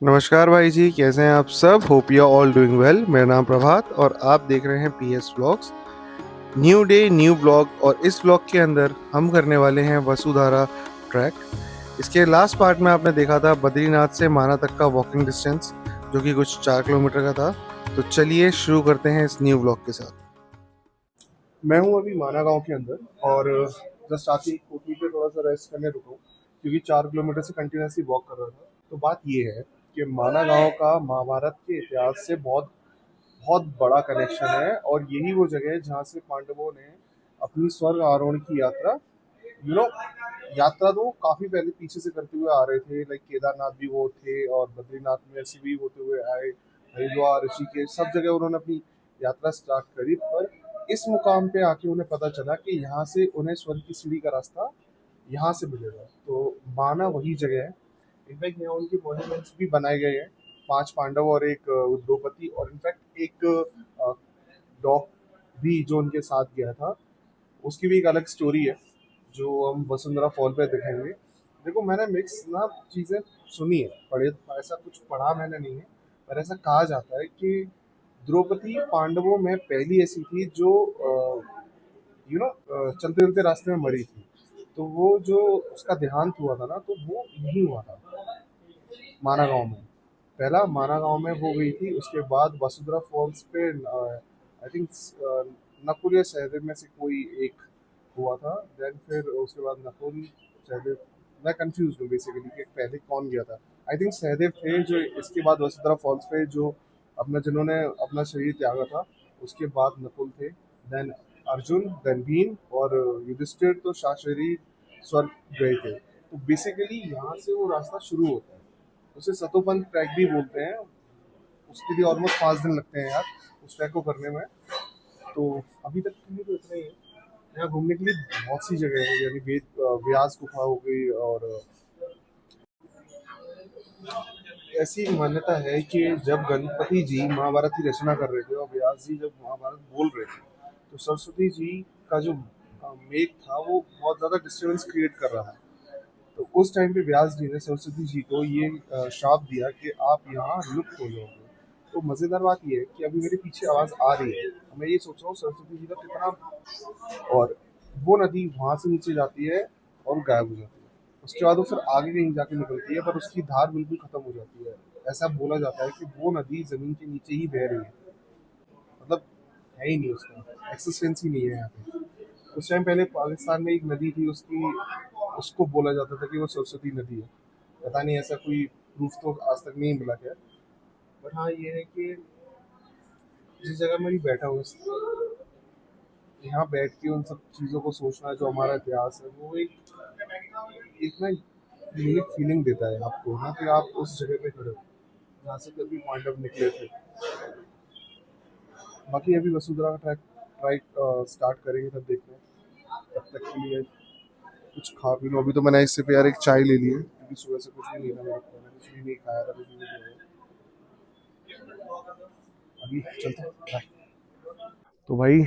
नमस्कार भाई जी, कैसे हैं आप सब? Hope you are all doing well. मेरा नाम प्रभात और आप देख रहे हैं PS vlogs. New day new blog, और इस ब्लॉग के अंदर हम करने वाले हैं वसुधारा ट्रैक। इसके लास्ट पार्ट में आपने देखा था बद्रीनाथ से माना तक का वॉकिंग डिस्टेंस, जो कि कुछ 4 किलोमीटर का था। तो चलिए शुरू करते हैं इस न्यू ब्लॉग के साथ। मैं हूँ अभी माना गांव के अंदर, और जस्ट आके कोठी पे थोड़ा सा रेस्ट करने रुका हूँ, क्योंकि 4 किलोमीटर से कंटिन्यूसली वॉक कर रहा था। तो बात ये है कि माना गांव का महाभारत के इतिहास से बहुत बहुत बड़ा कनेक्शन है, और यही वो जगह है जहाँ से पांडवों ने अपनी स्वर्ग आरोहण की यात्रा, यू नो यात्रा तो काफी पहले पीछे से करते हुए आ रहे थे। लाइक केदारनाथ भी वो थे, और बद्रीनाथ में ऐसे भी होते हुए आए, हरिद्वार ऋषिकेश सब जगह उन्होंने अपनी यात्रा स्टार्ट करी। पर इस मुकाम पे आके उन्हें पता चला कि यहाँ से उन्हें स्वर्ग की सीढ़ी का रास्ता यहाँ से मिलेगा। तो माना वही जगह है। इनफैक्ट यहाँ उनके मॉन्यूमेंट्स भी बनाए गए हैं, 5 पांडव और एक द्रौपदी, और इनफैक्ट एक डॉग भी जो उनके साथ गया था, उसकी भी एक अलग स्टोरी है जो हम वसुंधरा फॉल पे दिखाएंगे। देखो, मैंने मिक्स ना चीज़ें सुनी है, पढ़े, ऐसा कुछ पढ़ा मैंने नहीं है, पर ऐसा कहा जाता है कि द्रौपदी पांडवों में पहली ऐसी थी जो चलते चलते रास्ते में मरी थी। तो वो जो उसका देहांत हुआ था ना, तो वो यही हुआ था, माना गांव में। पहला माना गांव में हो गई थी, उसके बाद वसुंधरा फॉल्स पे आई थिंक नकुल या सहदेव में से कोई एक हुआ था। देन फिर उसके बाद नकुल, सहदेव, मैं कंफ्यूज हूँ बेसिकली कि पहले कौन गया था। आई थिंक सहदेव थे, जो इसके बाद वसुंधरा फॉल्स पे जो अपना जिन्होंने अपना शरीर त्यागा था, उसके बाद नकुल थे, देन अर्जुन, देन भीम, और युधिष्ठिर तो शाशरी स्वर्ग गए थे। तो बेसिकली यहाँ से वो रास्ता शुरू होता है। उसे सतोपंथ ट्रैक भी बोलते हैं। उसके लिए ऑलमोस्ट 5 दिन लगते हैं यार, उस ट्रैक को करने में। तो अभी तक के लिए तो इतना ही है। यहाँ घूमने के लिए बहुत सी जगह है, यानी व्यास गुफा हो गई, और ऐसी मान्यता है कि जब गणपति जी महाभारत की रचना कर रहे थे और व्यास जी जब महाभारत बोल रहे थे, तो सरस्वती जी का जो मेघ था वो बहुत ज्यादा डिस्टरबेंस क्रिएट कर रहा है। तो उस टाइम पे व्यास जी ने सरस्वती जी को ये श्राप दिया कि आप यहाँ लुप्त हो जाओगे। तो मजेदार बात ये है कि अभी मेरे पीछे आवाज आ रही है, मैं ये सोच रहा हूँ सरस्वती जी का कितना, और वो नदी वहां से नीचे जाती है और गायब हो जाती है। उसके बाद वो फिर आगे कहीं जाके निकलती है, पर उसकी धार बिल्कुल खत्म हो जाती है। ऐसा बोला जाता है कि वो नदी जमीन के नीचे ही बह रही है, मतलब है ही नहीं, उसका एक्सिस्टेंस ही नहीं है यहाँ पे। कुछ टाइम पहले पाकिस्तान में एक नदी थी, उसकी उसको बोला जाता था कि वो सरस्वती नदी है। पता नहीं, ऐसा कोई प्रूफ तो आज तक नहीं मिला है। बट हाँ, ये है कि जिस जगह मैं भी बैठा हूँ, यहाँ बैठ के उन सब चीज़ों को सोचना, जो हमारा इतिहास है, वो एक ना यूनिक फीलिंग देता है आपको ना, कि आप उस जगह पे खड़े हो जहाँ से कभी पांडव निकले थे। बाकी अभी वसुंधरा का ट्रैक ट्राइक स्टार्ट करेंगे, तब देखते हैं। तब तक के लिए कुछ खा पी लो। अभी तो मैंने इससे पे यार एक चाय ले ली है, क्योंकि सुबह से कुछ भी नहीं था मेरे को, मैंने कुछ भी नहीं खाया था, कुछ भी नहीं किया था। अभी चलते हैं, बाय। तो भाई,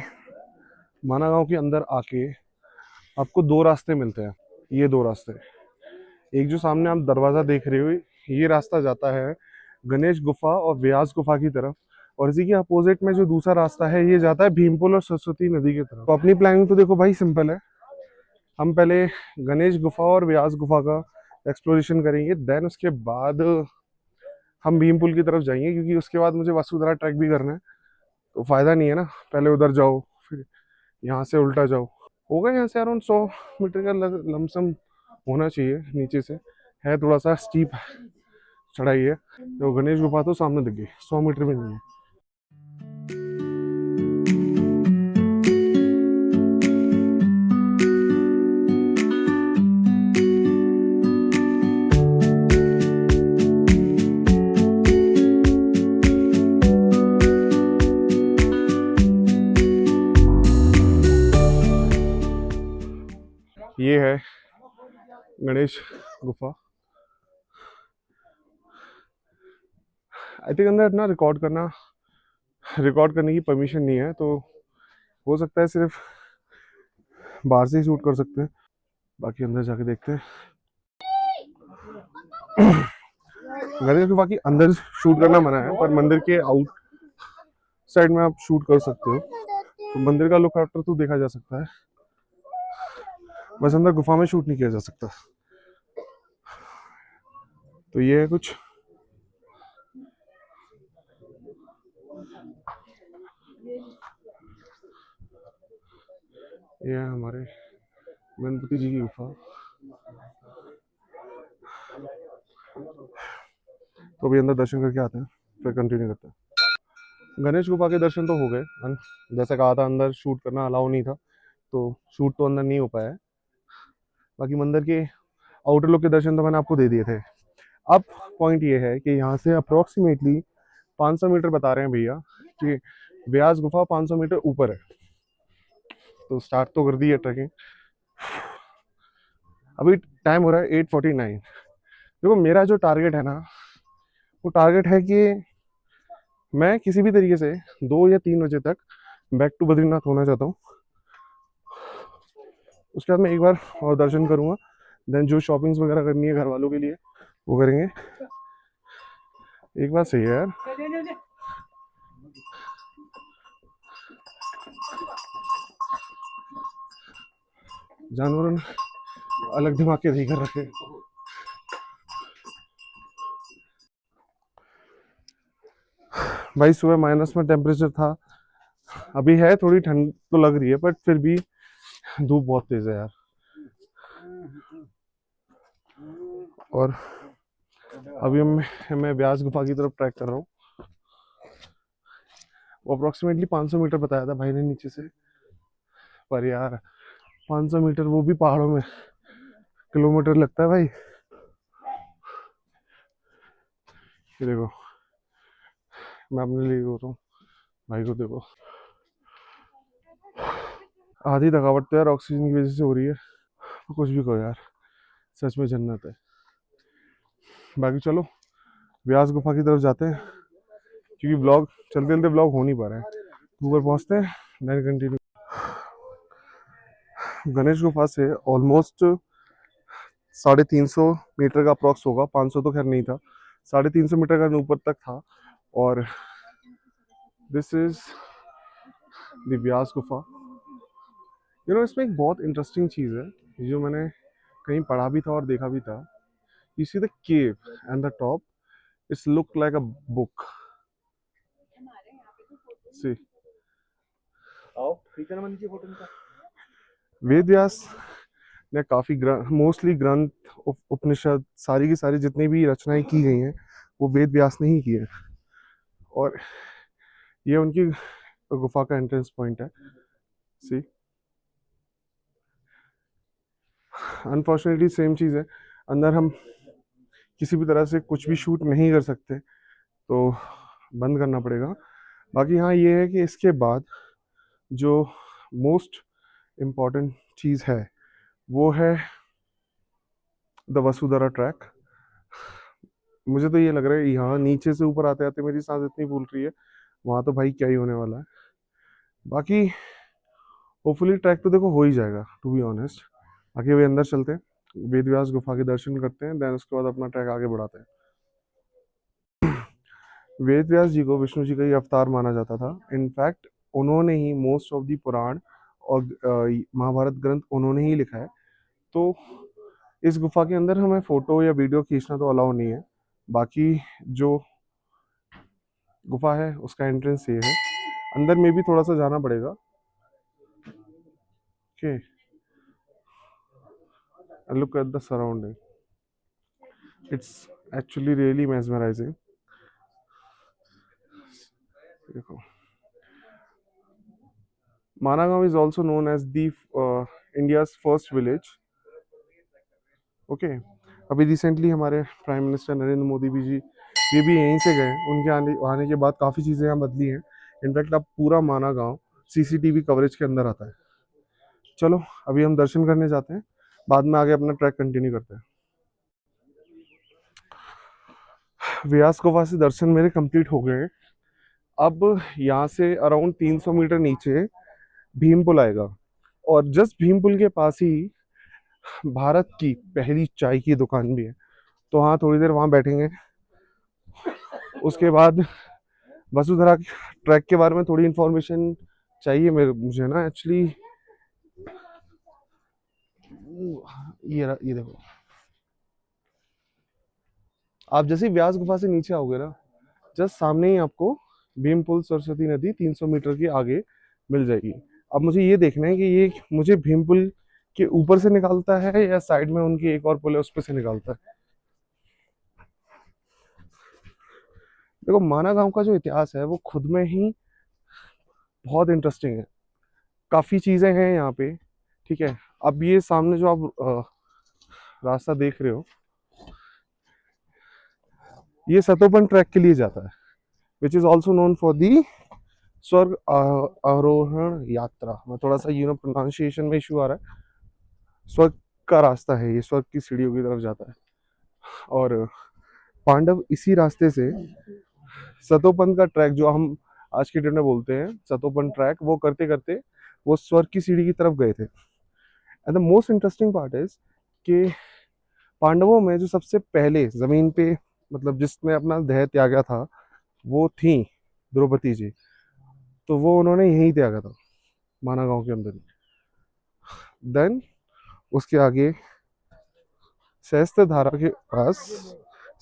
माना गांव के अंदर आके आपको दो रास्ते मिलते हैं। ये दो रास्ते, एक जो सामने आप दरवाजा देख रहे हो, ये रास्ता जाता है गणेश गुफा और व्यास गुफा की तरफ, और इसी के अपोजिट में जो दूसरा रास्ता है, ये जाता है भीमपुल और सरस्वती नदी की तरफ। तो अपनी प्लानिंग तो देखो भाई सिंपल है। हम पहले गणेश गुफा और व्यास गुफा का एक्सप्लोरेशन करेंगे, देन उसके बाद हम भीमपुल की तरफ जाएंगे, क्योंकि उसके बाद मुझे वसुधरा ट्रैक भी करना है। तो फायदा नहीं है ना, पहले उधर जाओ फिर यहाँ से उल्टा जाओ। होगा यहाँ से अराउंड 100 मीटर का लमसम होना चाहिए। नीचे से है थोड़ा सा स्टीप चढ़ाई है। तो गणेश गुफा तो सामने दिख गई, 100 मीटर भी नहीं है। ये है गणेश गुफा। आई थिंक अंदर ना रिकॉर्ड करने की परमिशन नहीं है, तो हो सकता है सिर्फ बाहर से ही शूट कर सकते हैं। बाकी अंदर जाके देखते हैं। गणेश गुफा के अंदर शूट करना मना है, पर मंदिर के आउट साइड में आप शूट कर सकते हो, तो मंदिर का लुक आफ्टर तो देखा जा सकता है, बस अंदर गुफा में शूट नहीं किया जा सकता। तो ये है कुछ। ये है हमारे गणपति जी की गुफा। तो अभी अंदर दर्शन करके आते हैं, फिर कंटिन्यू करते हैं। गणेश गुफा के दर्शन तो हो गए। जैसे कहा था अंदर शूट करना अलाउ नहीं था, तो शूट तो अंदर नहीं हो पाया है। बाकी मंदिर के आउटर लुक के दर्शन तो मैंने आपको दे दिए थे। अब पॉइंट ये है कि यहाँ से अप्रोक्सीमेटली 500 मीटर बता रहे हैं भैया कि व्यास गुफा 500 मीटर ऊपर है। तो स्टार्ट तो कर दी है ट्रैकिंग। अभी टाइम हो रहा है 8:49। देखो मेरा जो टारगेट है ना, वो टारगेट है कि मैं किसी भी तरीके से 2 या 3 बजे तक बैक टू बद्रीनाथ होना चाहता हूँ। उसके बाद मैं एक बार और दर्शन करूँगा, देन जो शॉपिंग्स वगैरह करनी है घर वालों के लिए वो करेंगे। एक बात सही है यार, जानवरों ने अलग दिमाग के नहीं कर रखे। भाई सुबह माइनस में टेम्परेचर था, अभी है थोड़ी ठंड तो लग रही है, बट फिर भी धूप बहुत तेज है यार। और अभी मैं व्यास गुफा की तरफ ट्रैक कर रहा हूँ। वो अप्रोक्सीमेटली 500 मीटर बताया था भाई ने नीचे से, पर यार 500 मीटर वो भी पहाड़ों में किलोमीटर लगता है भाई। ये देखो, मैं अपने लिए बोल रहा हूँ, भाई को देखो। आधी थकावट तो यार ऑक्सीजन की वजह से हो रही है। कुछ भी कहो यार, सच में जन्नत है। बाकी चलो व्यास गुफा की तरफ जाते हैं, क्योंकि ब्लॉग चलते चलते ब्लॉग हो नहीं पा रहा है। ऊपर पहुंचते हैं, देन कंटिन्यू। गणेश गुफा से ऑलमोस्ट 350 मीटर का अप्रॉक्स होगा, 500 तो खैर नहीं था, 350 मीटर का ऊपर तक था। और दिस इज द व्यास गुफा। इसमें एक बहुत इंटरेस्टिंग चीज़ है जो मैंने कहीं पढ़ा भी था और देखा भी था। You see the cave and the top, it's look like a book. See, आओ ठीक है ना नीचे फोटो निकाल। वेद व्यास ने काफ़ी मोस्टली ग्रंथ, उपनिषद, सारी की सारी जितनी भी रचनाएं की गई हैं वो वेद व्यास ने ही की है। और ये उनकी गुफा का एंट्रेंस पॉइंट है। सी, अनफॉर्चुनेटली सेम चीज़ है, अंदर हम किसी भी तरह से कुछ भी शूट नहीं कर सकते, तो बंद करना पड़ेगा। बाकी हाँ ये है कि इसके बाद जो मोस्ट इम्पॉर्टेंट चीज़ है वो है द वसुधारा ट्रैक। मुझे तो ये लग रहा है यहाँ नीचे से ऊपर आते आते मेरी सांस इतनी फूल रही है, वहाँ तो भाई क्या ही होने वाला है। बाकी होपफुली ट्रैक तो देखो हो ही जाएगा, टू बी ऑनेस्ट। बाकी अभी अंदर चलते हैं, वेद व्यास गुफा के दर्शन करते हैं, देन उसके बाद अपना ट्रैक आगे बढ़ाते हैं। वेद व्यास जी को विष्णु जी का ही अवतार माना जाता था। इनफैक्ट उन्होंने ही मोस्ट ऑफ दी पुराण और महाभारत ग्रंथ उन्होंने ही लिखा है। तो इस गुफा के अंदर हमें फोटो या वीडियो खींचना तो अलाउ नहीं है। बाकी जो गुफा है उसका एंट्रेंस ये है, अंदर में भी थोड़ा सा जाना पड़ेगा। Okay, look at the surrounding, it's actually really mesmerising. देखो, माना गांव is also known as the India's first village. Okay, अभी रिसेंटली हमारे प्राइम मिनिस्टर नरेंद्र मोदी भी जी ये भी यहीं से गए। उनके आने के बाद काफ़ी चीज़ें यहाँ बदली हैं। इनफैक्ट अब पूरा माना गांव सीसीटीवी कवरेज के अंदर आता है। चलो अभी हम दर्शन करने जाते हैं, बाद में आगे अपना ट्रैक कंटिन्यू करते हैं। व्यास गुफा से दर्शन मेरे कंप्लीट हो गए। अब यहाँ से अराउंड 300 मीटर नीचे भीम पुल आएगा, और जस्ट भीम पुल के पास ही भारत की पहली चाय की दुकान भी है। तो हाँ थोड़ी देर वहाँ बैठेंगे, उसके बाद वसुधरा ट्रैक के बारे में थोड़ी इन्फॉर्मेशन चाहिए मुझे ना एक्चुअली। ये देखो, आप जैसे ही व्यास गुफा से नीचे आओगे ना, जस्ट सामने ही आपको भीम पुल सरस्वती नदी 300 मीटर के आगे मिल जाएगी। अब मुझे ये देखना है कि ये मुझे भीम पुल के ऊपर से निकालता है या साइड में उनकी एक और पुल है उस पर से निकालता है। देखो, माना गांव का जो इतिहास है वो खुद में ही बहुत इंटरेस्टिंग है। काफी चीजें हैं यहाँ पे, ठीक है। अब ये सामने जो आप रास्ता देख रहे हो, ये सतोपन ट्रैक के लिए जाता है, which is also known for the स्वर्ग आरोहण यात्रा। मैं थोड़ा सा प्रोनाउंसिएशन में इशू आ रहा है। स्वर्ग का रास्ता है ये, स्वर्ग की सीढ़ियों की तरफ जाता है। और पांडव इसी रास्ते से सतोपन का ट्रैक, जो हम आज के डेट में बोलते हैं सतोपन ट्रैक, वो करते करते वो स्वर्ग की सीढ़ी की तरफ गए थे। And the most interesting part is कि पांडवों में जो सबसे पहले जमीन पे, मतलब जिसने अपना देह त्यागा था, वो थी द्रौपदी जी। तो वो उन्होंने यहीं त्यागा था, माना गांव के अंदर ही। देन उसके आगे सहस्त्र धारा के पास,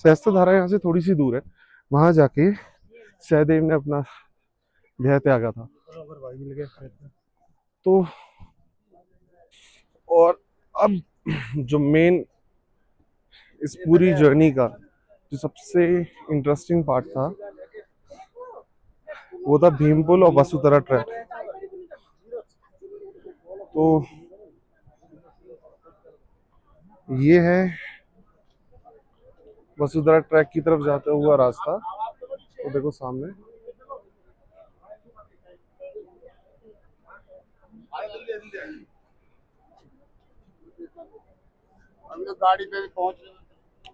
सहस्त्र धारा यहाँ से थोड़ी सी दूर है, वहां जाके सहदेव ने अपना देह त्यागा था। तो और अब जो मेन इस पूरी जर्नी का जो सबसे इंटरेस्टिंग पार्ट था, वो था भीमपुल और वसुधरा ट्रैक। तो ये है वसुधरा ट्रैक की तरफ जाता हुआ रास्ता। तो देखो सामने, गाड़ी पे पहुंच।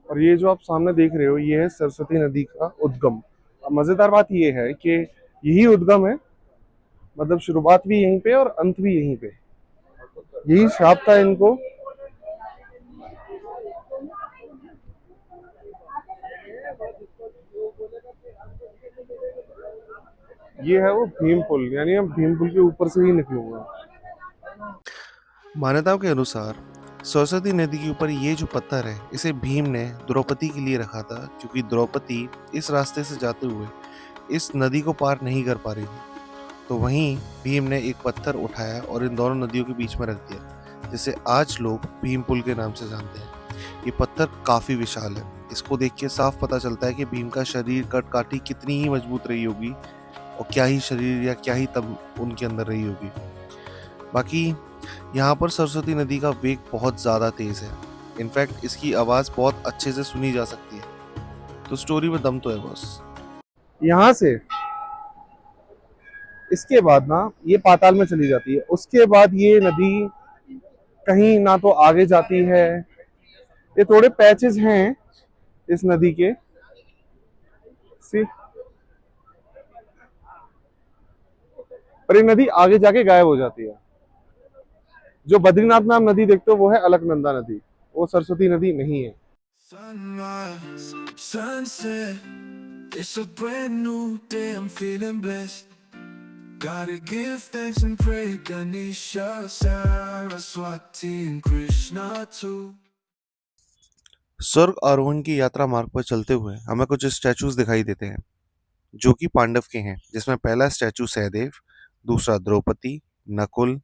और ये जो आप सामने देख रहे हो, ये है सरस्वती नदी का उद्गम। अब मजेदार बात ये है कि यही उद्गम है, मतलब शुरुआत भी यहीं पे और अंत भी यहीं पे। यही श्राप था इनको। ये है वो भीम पुल, यानी हम भीम पुल के ऊपर से ही निकलूंगा। मान्यताओं के अनुसार सरस्वती नदी के ऊपर ये जो पत्थर है, इसे भीम ने द्रौपदी के लिए रखा था, क्योंकि द्रौपदी इस रास्ते से जाते हुए इस नदी को पार नहीं कर पा रही थी। तो वहीं भीम ने एक पत्थर उठाया और इन दोनों नदियों के बीच में रख दिया, जिसे आज लोग भीम पुल के नाम से जानते हैं। ये पत्थर काफी विशाल है। इसको देख के साफ पता चलता है कि भीम का शरीर कटकाठी कितनी ही मजबूत रही होगी, और क्या ही शरीर या क्या ही तब उनके अंदर रही होगी। बाकी यहाँ पर सरस्वती नदी का वेग बहुत ज़्यादा तेज़ है। इनफैक्ट इसकी आवाज़ बहुत अच्छे से सुनी जा सकती है। तो स्टोरी में दम तो है बॉस। यहाँ से इसके बाद ना ये पाताल में चली जाती है। उसके बाद ये नदी कहीं ना तो आगे जाती है, ये थोड़े पैचेस हैं इस नदी के, सी, पर ये नदी आगे जाके गायब हो जाती है। जो बद्रीनाथ में आप नदी देखते हो वो है अलकनंदा नदी, वो सरस्वती नदी नहीं है। Sunrise, sunset, it's a brand new day, I'm feeling blessed. Gotta give thanks and pray, Ganesha, Saraswati and Krishna too. स्वर्ग आरोहण की यात्रा मार्ग पर चलते हुए हमें कुछ स्टैचूज दिखाई देते हैं, जो कि पांडव के हैं, जिसमें पहला स्टैचू सहदेव, दूसरा द्रौपदी, नकुल,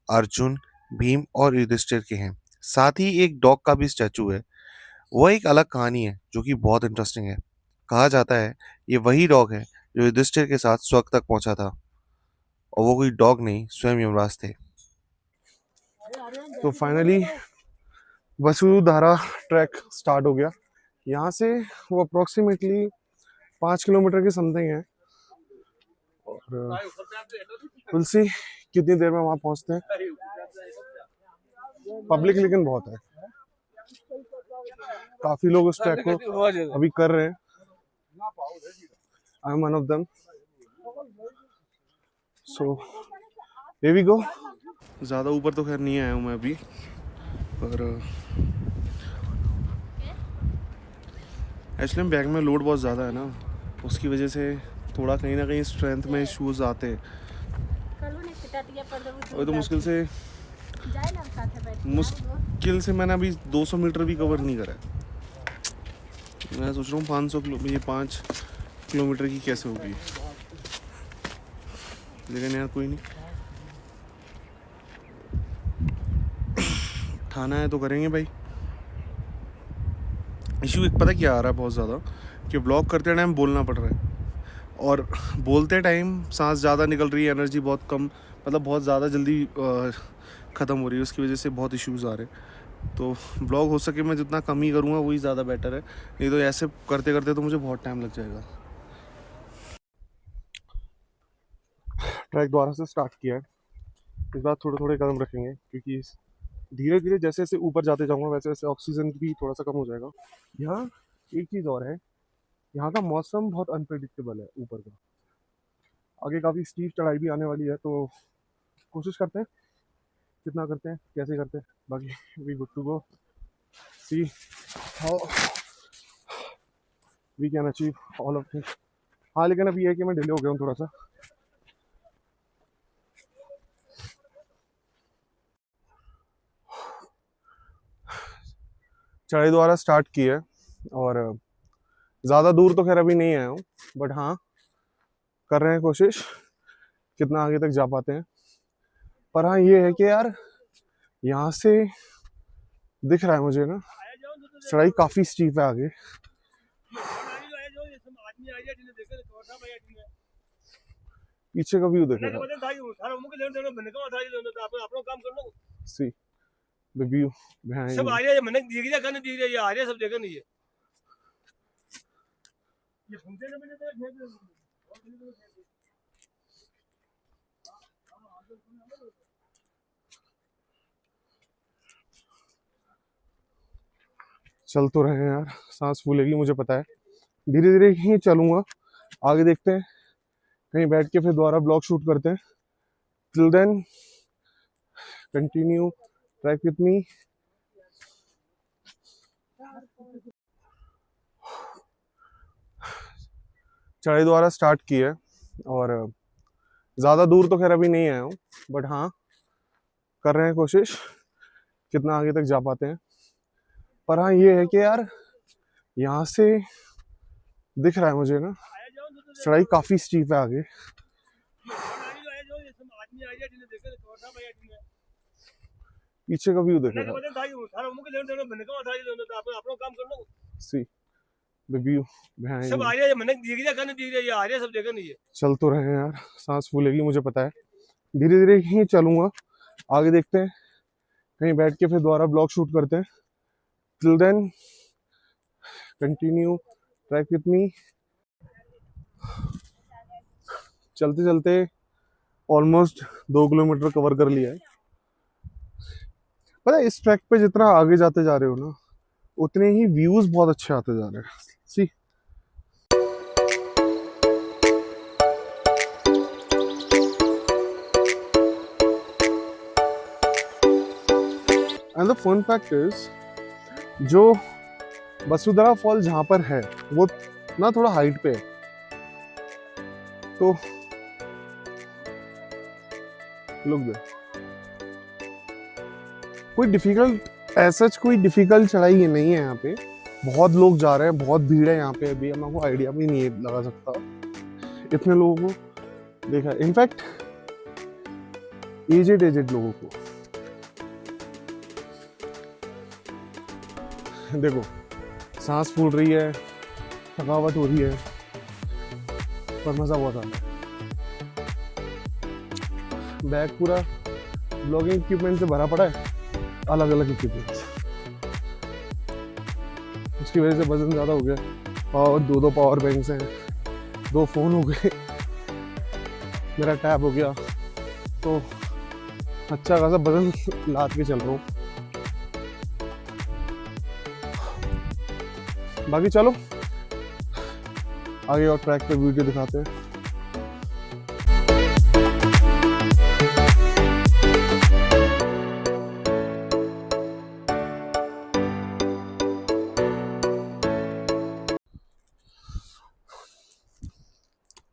अर्जुन, भीम और युधिष्ठिर के हैं। साथ ही एक डॉग का भी स्टैचू है। वो एक अलग कहानी है जो कि बहुत इंटरेस्टिंग है। कहा जाता है ये वही डॉग है जो युधिष्ठिर के साथ स्वर्ग तक पहुंचा था, और वो कोई डॉग नहीं, स्वयं यमराज थे। तो फाइनली वसुधारा ट्रैक स्टार्ट हो गया। यहाँ से वो अप्रोक्सीमेटली 5 किलोमीटर की समथिंग है, और तुलसी कितनी देर में वहां पहुंचते हैं। पब्लिक लेकिन बहुत है, काफी लोग उस ट्रैक को अभी कर रहे हैं। I am one of them, so here we go. ज़्यादा ऊपर तो खैर नहीं आया हूँ मैं अभी, पर एक्चुअली बैग में लोड बहुत ज़्यादा है ना, उसकी वजह से थोड़ा कहीं ना कहीं स्ट्रेंथ में इश्यूज आते हैं। और तो मुश्किल से मैंने अभी 200 मीटर भी कवर नहीं करा है। मैं सोच रहा हूँ 500 किलो, ये 5 किलोमीटर की कैसे होगी, लेकिन यार कोई नहीं, ठाना है तो करेंगे भाई। इशू एक पता क्या आ रहा है बहुत ज़्यादा, कि ब्लॉग करते टाइम बोलना पड़ रहा है, और बोलते टाइम सांस ज़्यादा निकल रही है, एनर्जी बहुत कम, मतलब बहुत ज़्यादा जल्दी ख़त्म हो रही है, उसकी वजह से बहुत इश्यूज़ आ रहे हैं। तो ब्लॉग हो सके मैं जितना कम ही करूँगा वही ज़्यादा बेटर है, नहीं तो ऐसे करते करते तो मुझे बहुत टाइम लग जाएगा। ट्रैक दोबारा से स्टार्ट किया है। इस बार थोड़े थोड़े कदम रखेंगे, क्योंकि धीरे धीरे जैसे जैसे ऊपर जाते जाऊँगा वैसे वैसे ऑक्सीजन भी थोड़ा सा कम हो जाएगा। यहाँ एक चीज़ और है, यहाँ का मौसम बहुत अनप्रेडिक्टेबल है ऊपर का। आगे काफ़ी स्टीप चढ़ाई भी आने वाली है, तो कोशिश करते हैं कितना करते हैं, कैसे करते हैं, बाकी we good to go, see how we can achieve all of things. हाँ, लेकिन अब ये है कि मैं डिले हो गया हूँ थोड़ा सा। चढ़ाई दोबारा स्टार्ट की है, और ज़्यादा दूर तो खैर अभी नहीं आया हूँ, बट हाँ कर रहे हैं कोशिश कितना आगे तक जा पाते हैं। पर हाँ ये है कि यार यहाँ से दिख रहा है मुझे ना, चढ़ाई काफ़ी स्टीप है आगे। पीछे का व्यू देखेगा, सी द व्यू बिहाइंड। सब आ रहे हैं, मैंने दिख रहा करने दिख रहा, ये आ रहे हैं सब जगह, नहीं है ये सुनते ना मैंने। चल तो रहे हैं यार, सांस फूलेगी मुझे पता है, धीरे धीरे ही चलूंगा, आगे देखते हैं, कहीं बैठ के फिर दोबारा ब्लॉग शूट करते हैं। Till then continue track with me. चढ़ाई दोबारा स्टार्ट की है, और ज़्यादा दूर तो खैर अभी नहीं आया हूँ, बट हाँ कर रहे हैं कोशिश कितना आगे तक जा पाते हैं। पर हाँ ये है कि यार यहाँ से दिख रहा है मुझे ना, चढ़ाई काफ़ी स्टीप है आगे। पीछे का व्यू देखेगा, सी द व्यू बिहाइंड। सब आ रहे हैं, मैंने दिख रहा करने दिख रहा, ये आ रहे हैं सब जगह, नहीं है चल तो रहे हैं यार, सांस फूलेगी मुझे पता है, धीरे धीरे ही चलूंगा, आगे देखते हैं, कहीं बैठ के फिर दोबारा ब्लॉग शूट करते हैं। Till then continue track with me. चलते चलते ऑलमोस्ट 2 किलोमीटर कवर कर लिया है। पता है इस ट्रैक पे जितना आगे जाते जा रहे हो ना, उतने ही व्यूज बहुत अच्छे आते जा रहे हैं। See and the fun fact is, जो वसुधारा फॉल जहाँ पर है वो ना थोड़ा हाइट पे है, तो लुक दे, कोई डिफिकल्ट ऐसा कोई डिफिकल्ट चढ़ाई ये नहीं है। यहाँ पे बहुत लोग जा रहे हैं, बहुत भीड़ है यहाँ पे, अभी मैं आपको आइडिया भी नहीं लगा सकता इतने लोगों को देखा, इनफैक्ट एजेड लोगों को। देखो सांस फूल रही है, थकावट हो रही है, पर मजा बहुत आता है। बैग पूरा ब्लॉगिंग इक्विपमेंट से भरा पड़ा है, अलग अलग इक्विपमेंट, उसकी वजह से वजन ज़्यादा हो गया, और 2 पावर बैंक्स हैं, 2 फ़ोन हो गए, मेरा टैब हो गया, तो अच्छा खासा वजन लाद के चल रहा हूँ। बाकी चलो आगे और ट्रैक पे वीडियो दिखाते हैं।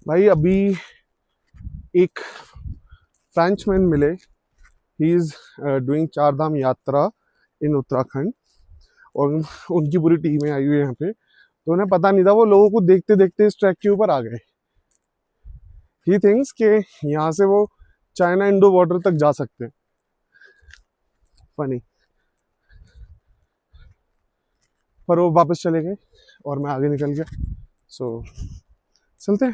भाई अभी एक फ्रेंचमैन मिले, ही इज डूइंग चार धाम यात्रा इन उत्तराखंड, और उनकी पूरी टीमें आई हुई है यहाँ पे। तो उन्हें पता नहीं था, वो लोगों को देखते देखते इस ट्रैक के ऊपर आ गए। ही थिंक्स कि यहाँ से वो चाइना इंडो बॉर्डर तक जा सकते हैं। फनी, पर वो वापस चले गए और मैं आगे निकल गया। सो चलते हैं।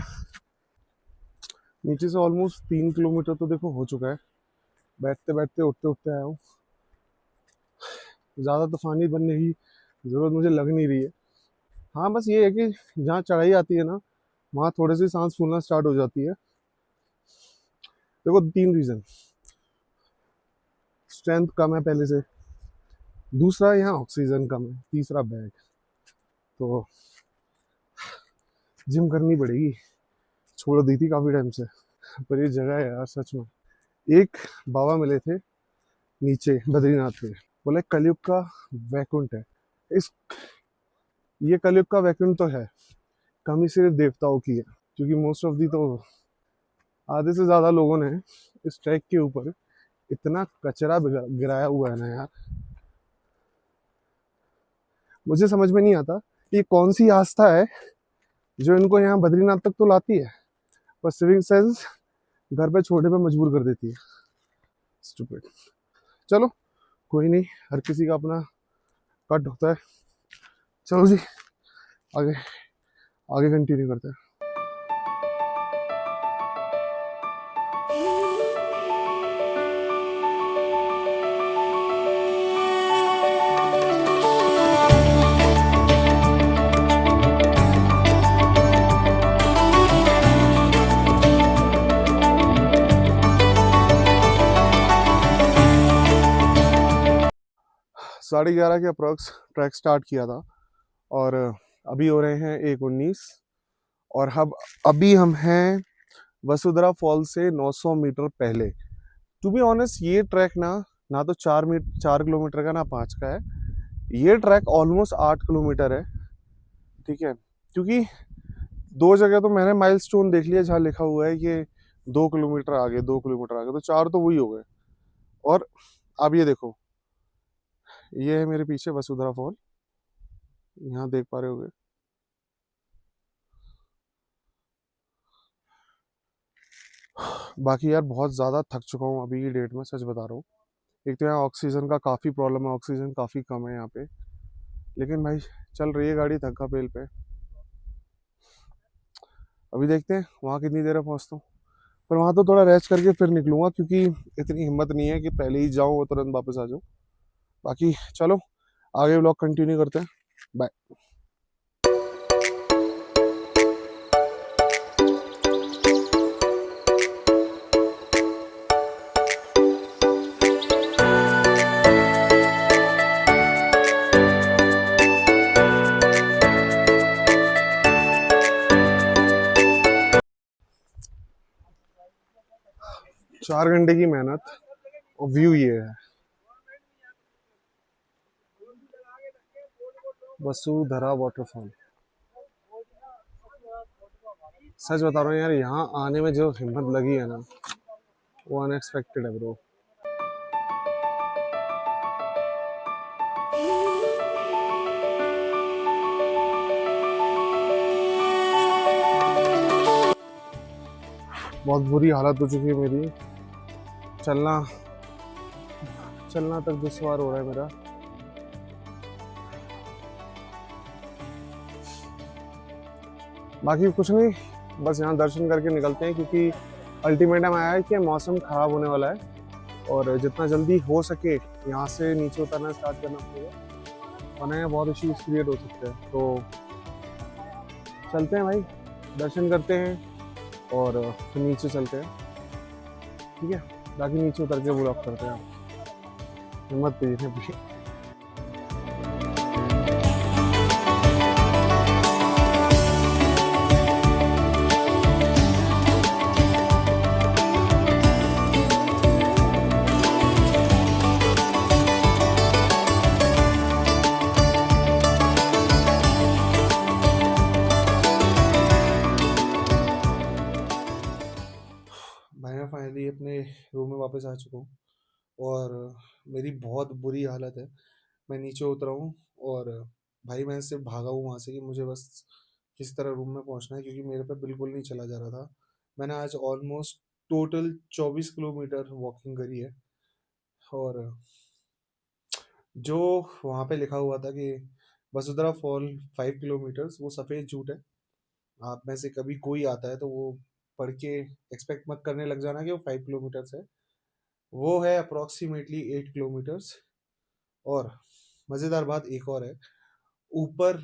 नीचे से ऑलमोस्ट 3 किलोमीटर तो देखो हो चुका है, बैठते बैठते उठते उठते आया हूँ। ज़्यादा तूफानी बनने की ज़रूरत मुझे लग नहीं रही है। हाँ बस ये है कि जहाँ चढ़ाई आती है ना, वहाँ थोड़ी सी सांस फूलना स्टार्ट हो जाती है। देखो 3 रीज़न, स्ट्रेंथ कम है पहले से, दूसरा यहाँ ऑक्सीजन कम है, तीसरा बैग। तो जिम करनी पड़ेगी, छोड़ दी थी काफ़ी टाइम से। पर ये जगह है यार सच में। एक बाबा मिले थे नीचे बद्रीनाथ में, बोले कलयुग का वैकुंठ है। इस ये कलयुग का वैकुंठ तो है, कमी सिर्फ देवताओं की है, क्योंकि मोस्ट ऑफ दी तो आधे से ज़्यादा लोगों ने इस ट्रैक के ऊपर इतना कचरा गिराया हुआ है ना यार, मुझे समझ में नहीं आता ये कौन सी आस्था है जो इनको यहाँ बद्रीनाथ तक तो लाती है, पर सिविक सेंस घर पे छोड़ने पे मजबूर कर देती है। स्टूपिड। चलो कोई नहीं, हर किसी का अपना कट होता है। चलो जी आगे आगे कंटिन्यू करते हैं। साढ़े 11 के अप्रॉक्स ट्रैक स्टार्ट किया था और अभी हो रहे हैं 1:19 और अभी हम हैं वसुधरा फॉल से 900 मीटर पहले। टू बी ऑनेस्ट ये ट्रैक ना तो 4 किलोमीटर का ना 5 का है, ये ट्रैक ऑलमोस्ट 8 किलोमीटर है। ठीक है, क्योंकि 2 जगह तो मैंने माइलस्टोन देख लिया जहाँ लिखा हुआ है कि 2 किलोमीटर आगे 2 किलोमीटर आगे, तो 4 तो वही हो गए। और अब ये देखो, ये है मेरे पीछे वसुधरा फॉल, यहाँ देख पा रहे होगे। बाकी यार बहुत ज़्यादा थक चुका हूँ अभी की डेट में, सच बता रहा हूँ। एक तो यहाँ ऑक्सीजन का काफ़ी प्रॉब्लम है, ऑक्सीजन काफ़ी कम है यहाँ पे, लेकिन भाई चल रही है गाड़ी धक्का पेल पे। अभी देखते हैं वहाँ कितनी देर में पहुँचता हूँ, पर वहाँ तो थोड़ा रेस्ट करके फिर निकलूँगा, क्योंकि इतनी हिम्मत नहीं है कि पहले ही जाऊँ और तुरंत वापस आ जाऊँ। बाकी चलो आगे व्लॉग कंटिन्यू करते हैं, बाय। 4 घंटे की मेहनत और व्यू ये है, वसुधरा वाटरफॉल। सच बता रहा हूँ यार, यहाँ आने में जो हिम्मत लगी है ना, वो अनएक्सपेक्टेड है ब्रो। बहुत बुरी हालत हो चुकी है मेरी, चलना तक दुश्वार हो रहा है मेरा। बाकी कुछ नहीं, बस यहाँ दर्शन करके निकलते हैं, क्योंकि अल्टीमेटम आया है कि मौसम ख़राब होने वाला है और जितना जल्दी हो सके यहाँ से नीचे उतरना स्टार्ट करना पड़ेगा, वरना यहाँ बहुत इश्यूज क्रिएट हो सकते हैं। तो चलते हैं भाई, दर्शन करते हैं और फिर नीचे चलते हैं। ठीक है, बाकी नीचे उतर के ब्लॉग करते हैं। हिम्मत कीजिए। अपने रूम में वापस आ चुका हूँ और मेरी बहुत बुरी हालत है। मैं नीचे उतरा हूँ और भाई मैं सिर्फ भागा हूँ वहाँ से कि मुझे बस किस तरह रूम में पहुँचना है, क्योंकि मेरे पे बिल्कुल नहीं चला जा रहा था। मैंने आज ऑलमोस्ट टोटल 24 किलोमीटर वॉकिंग करी है और जो वहाँ पे लिखा हुआ था कि वसुंधरा फॉल 5 किलोमीटर्स, वो सफ़ेद झूठ है। आप में से कभी कोई आता है तो वो पढ़ के एक्सपेक्ट मत करने लग जाना कि वो 5 किलोमीटर्स है। वो है अप्रॉक्सीमेटली 8 किलोमीटर्स। और मज़ेदार बात एक और है, ऊपर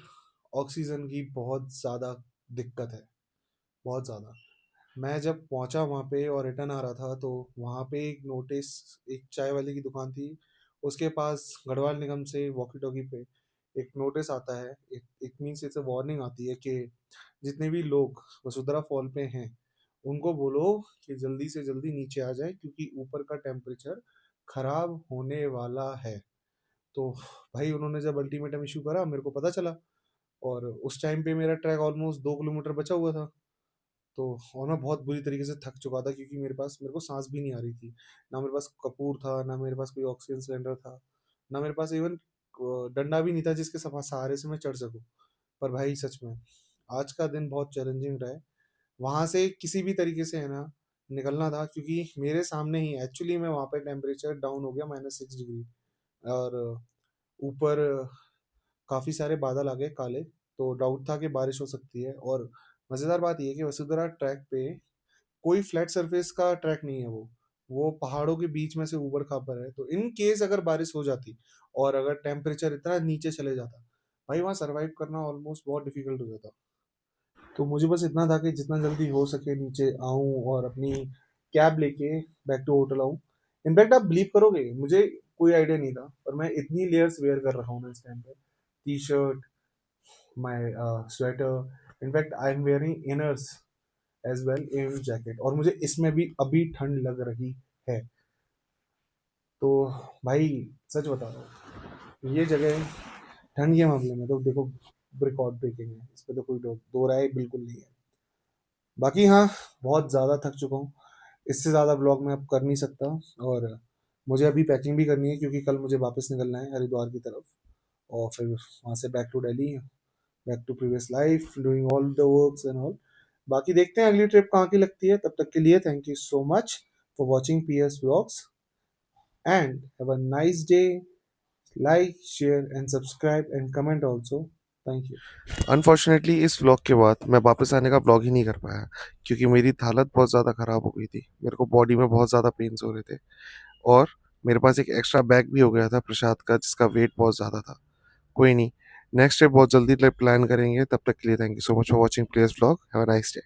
ऑक्सीजन की बहुत ज़्यादा दिक्कत है, बहुत ज़्यादा। मैं जब पहुंचा वहाँ पे और रिटर्न आ रहा था तो वहाँ पे एक नोटिस, एक चाय वाले की दुकान थी, उसके पास गढ़वाल निगम से वॉकी टॉकी पे एक नोटिस आता है। It means it's a warning आती है कि जितने भी लोग वसुंधरा फॉल पे हैं उनको बोलो कि जल्दी से जल्दी नीचे आ जाए, क्योंकि ऊपर का टेम्परेचर खराब होने वाला है। तो भाई उन्होंने जब अल्टीमेटम इशू करा मेरे को पता चला, और उस टाइम पे मेरा ट्रैक ऑलमोस्ट 2 किलोमीटर बचा हुआ था। तो और मैं बहुत बुरी तरीके से थक चुका था, क्योंकि मेरे को सांस भी नहीं आ रही थी। ना मेरे पास कपूर था, ना मेरे पास कोई ऑक्सीजन सिलेंडर था, ना मेरे पास इवन डंडा भी नहीं था जिसके सहारे से मैं चढ़ सकूं। पर भाई सच में आज का दिन बहुत चैलेंजिंग रहा है। वहां से किसी भी तरीके से है ना निकलना था, क्योंकि मेरे सामने ही एक्चुअली में वहां पे टेम्परेचर डाउन हो गया -6 डिग्री। और ऊपर काफी सारे बादल आ गए काले, तो डाउट था कि बारिश हो सकती है। और मजेदार बात यह है कि वसुंधरा ट्रैक पे कोई फ्लैट सरफेस का ट्रैक नहीं है, वो पहाड़ों के बीच में से ऊबड़ खाबड़ है। तो इन केस अगर बारिश हो जाती और अगर टेम्परेचर इतना नीचे चले जाता, भाई वहाँ सरवाइव करना ऑलमोस्ट बहुत डिफिकल्ट हो जाता। तो मुझे बस इतना था कि जितना जल्दी हो सके नीचे आऊं और अपनी कैब लेके बैक टू होटल आऊं। इनफैक्ट आप बिलीव करोगे, मुझे कोई आइडिया नहीं था, पर मैं इतनी लेयर्स वेयर कर रहा हूँ ना इस टाइम पे। T shirt, my sweater, in fact I am wearing inners as well in jacket, और मुझे इसमें भी अभी ठंड लग रही है। तो भाई सच बता रहा हूँ, ये जगह ठंड के मामले में तो देखो रिकॉर्ड ब्रेकिंग है, इस पर तो कोई दो राय बिल्कुल नहीं है। बाकी हाँ, बहुत ज़्यादा थक चुका हूँ, इससे ज़्यादा ब्लॉग मैं अब कर नहीं सकता। और मुझे अभी पैकिंग भी करनी है, क्योंकि कल मुझे वापस निकलना है हरिद्वार की तरफ, और फिर वहाँ से back to Delhi, back to previous life, doing all the works and all. बाकी देखते हैं अगली ट्रिप कहाँ की लगती है। तब तक के लिए thank you so much for watching PS vlogs and have a nice day. Like, share and subscribe and comment also. Thank you. Unfortunately इस व्लॉग के बाद मैं वापस आने का व्लॉग ही नहीं कर पाया, क्योंकि मेरी हालत बहुत ज़्यादा ख़राब हो गई थी। मेरे को बॉडी में बहुत ज़्यादा पेन्स हो रहे थे, और मेरे पास एक एक्स्ट्रा बैग भी हो गया था प्रसाद का, जिसका वेट बहुत ज़्यादा था। कोई नहीं, नेक्स्ट डे बहुत जल्दी प्लान करेंगे। तब तक के लिए thank you so much for watching place vlog. Have a nice day.